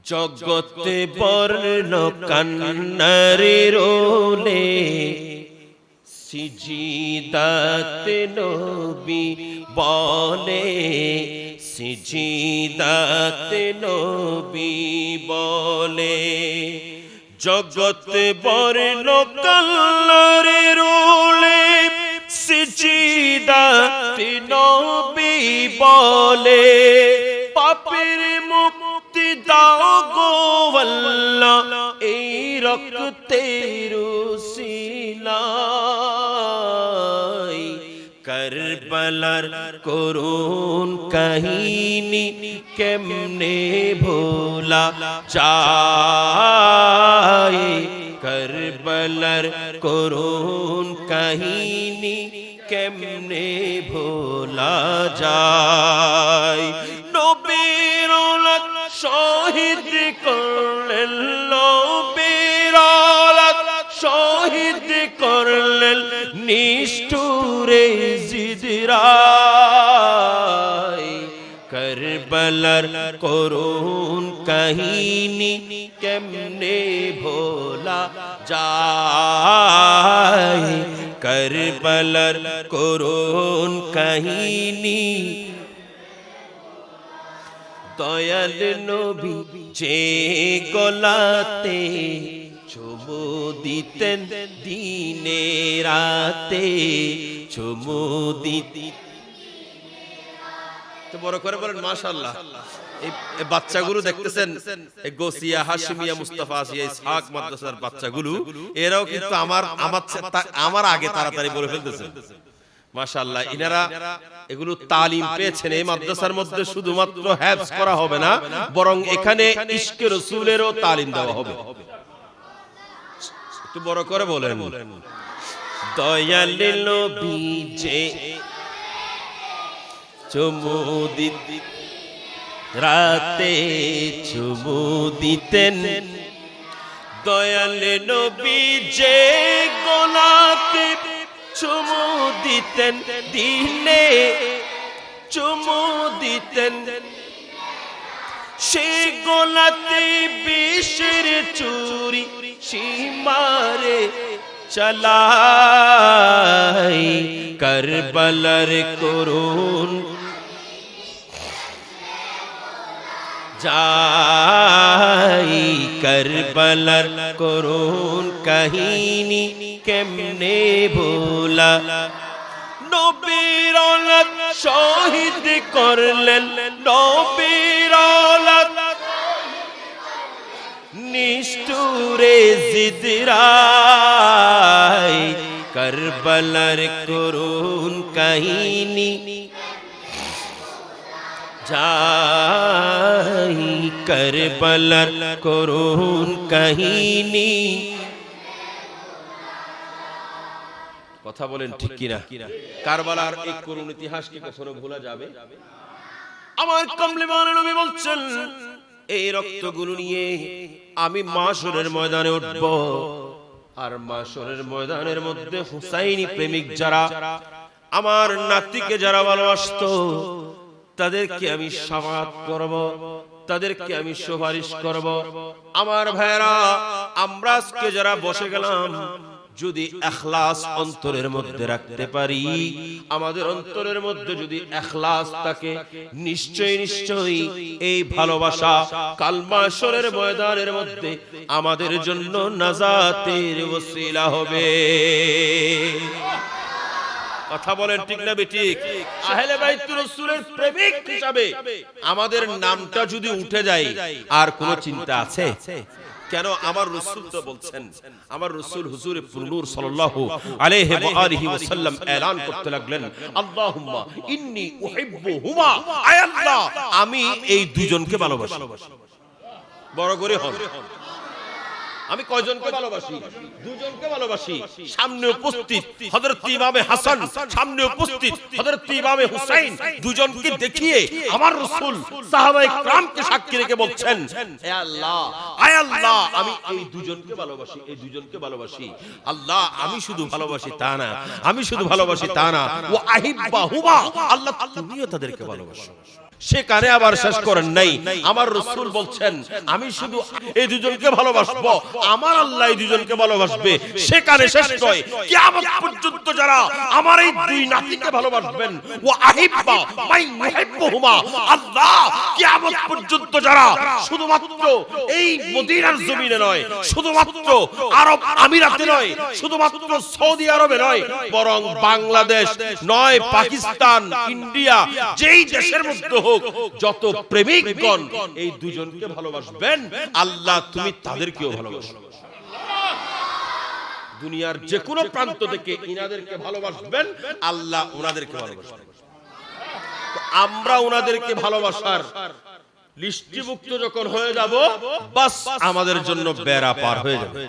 জগতে বর্ণ কান্নারে রোলে সিজদাতে নবী বলে, সিজদাতে নবী বলে। জগতে বর্ণ কান্নারে রোলে সিজদাতে নবী বলে, পাপের মুক্তি দাও গো আল্লাহ এই রক্তের উসিলায়। কারবালার করুণ কাহিনী কেমনে ভোলা যায়, কারবালার করুণ কাহিনী কেমনে ভোলা যায়। নবীর লাখ শহীদ করলেন, নবীর লাখ শহীদ করলেন নিষ্ঠুরে জিদরায়। কারবালার করুণ কাহিনী কেমনে ভোলা যায়, কারবালার করুণ কাহিনী। দয়াল নবী যে গলাতে চুমু দিতেন দিনে রাতে, চুমু দিতেন। তো বড় করে বলেন মাশাআল্লাহ। এই বাচ্চাগুলো দেখতেছেন, এই গোসিয়া, হাশিমিয়া, মুস্তাফা, আসিয়া, ইসহাক মাদ্রাসার বাচ্চাগুলো, এরাও কিন্তু আমার আগে তাড়াতাড়ি বলে ফেলতেছেন মাশাআল্লাহ। ইনারা এগুলো তালিম পেয়েছেন। এই মাদ্রাসার মধ্যে শুধুমাত্র হেফজ করা হবে না, বরং এখানে ইশকে রাসূলেরও তালিম দেওয়া হবে। একটু বড় করে বলেন। দয়াল নবী যে চুমু দিতেন রাতে, চুমু দিতেন। দয়াল নবী যে গলাতে চুমু দিতেন দিনে, চুমু দিতেন। সে গলাতে বিষের চুরি সীমারে চালাই। কারবালার করুণ যাই, কারবালার করুণ কাহিনী কেমনে ভোলা। নবীর লাখ শহীদ করলেন, নবীর লাখ নিষ্ঠুরে জিদরায়। কারবালার করুণ কাহিনী যাই, কারবালার করুণ কাহিনী। কথা বলেন ঠিক কিনা? কারবালার এই করুণ ইতিহাস কি কখনো ভোলা যাবে? আমার কামলিওয়ালা নবী বলছেন, এই রক্তগুলো নিয়ে আমি মাশরের ময়দানে উঠব, আর মাশরের ময়দানের মধ্যে হুসাইনি প্রেমিক যারা, আমার নাতিকে যারা ভালোবাসতো, তাদেরকে আমি শাফাআত করব, তাদেরকে আমি সুপারিশ করব। আমার ভাইরা, আমরা আজকে যারা বসে গেলাম, যদি ইখলাস অন্তরের মধ্যে রাখতে পারি, আমাদের অন্তরের মধ্যে যদি ইখলাস থাকে, নিশ্চয়ই নিশ্চয়ই এই ভালোবাসা কাল মাশরের ময়দানের মধ্যে আমাদের জন্য নাজাতের ওসিলা হবে। কথা বলেন ঠিক না বেঠিক? আহলে বাইতুর রাসূলের প্রেমিক হিসাবে আমাদের নামটা যদি উঠে যায়, আর কোনো চিন্তা আছে? কেন? আমার রাসূল তো বলছেন, আমার রাসূল হুজুর নূর সাল্লাল্লাহু আলাইহি ওয়া আলিহি ওয়াসাল্লাম এলান করতে লাগলেন, আল্লাহুম্মা ইন্নী উহিব্বুহুমা, আয় আল্লাহ আমি এই দুজনকে ভালোবাসি। বড় করে হন। আমি কয়জনকে ভালোবাসি? দুজনকে ভালোবাসি। সামনে উপস্থিত হযরত ইমামে হাসান, সামনে উপস্থিত হযরত ইমামে হুসাইন, দুজনকে দেখিয়ে আমার রাসূল সাহাবায়ে কিরামকে সাক্ষী রেখে বলছেন, হে আল্লাহ, আয় আল্লাহ আমি এই দুজনকে ভালোবাসি, এই দুজনকে ভালোবাসি। আল্লাহ আমি শুধু ভালোবাসি তা না, আমি শুধু ভালোবাসি তা না, ওয়া আহিব্বাহুমা, আল্লাহ তুমিও তাদেরকে ভালোবাসো। সেখানে আবার শেষ করেন নাই। আমার রাসূল বলছেন আমি শুধু এই দুজনকে ভালোবাসবো, আমার আল্লাহ এই দুজনকে ভালোবাসবে। সেখানে শেষ নয়, কিয়ামত পর্যন্ত যারা আমার এই দুই নাতিকে ভালোবাসবেন, ওয়া আহিব্বা মাই ইউহিব্বুহুমা, আল্লাহ কিয়ামত পর্যন্ত যারা শুধুমাত্র এই মদিনার জমিনে নয়, শুধুমাত্র আরব আমিরাতে নয়, শুধুমাত্র সৌদি আরবে নয়, বরং বাংলাদেশ নয়, পাকিস্তান, ইন্ডিয়া, যেই দেশের মধ্যে হোক, যত প্রেমিকগণ এই দুজনকে ভালোবাসবেন, আল্লাহ তুমি তাদেরকেও ভালোবাসো। দুনিয়ার যে কোনো প্রান্ত থেকে ইনাদেরকে ভালোবাসবেন, আল্লাহ ওনাদেরকে ভালোবাসবেন। আমরা ওনাদেরকে ভালোবাসার লিস্টিভুক্ত যখন হয়ে যাব, বাস আমাদের জন্য বেড়া পার হয়ে যাবে।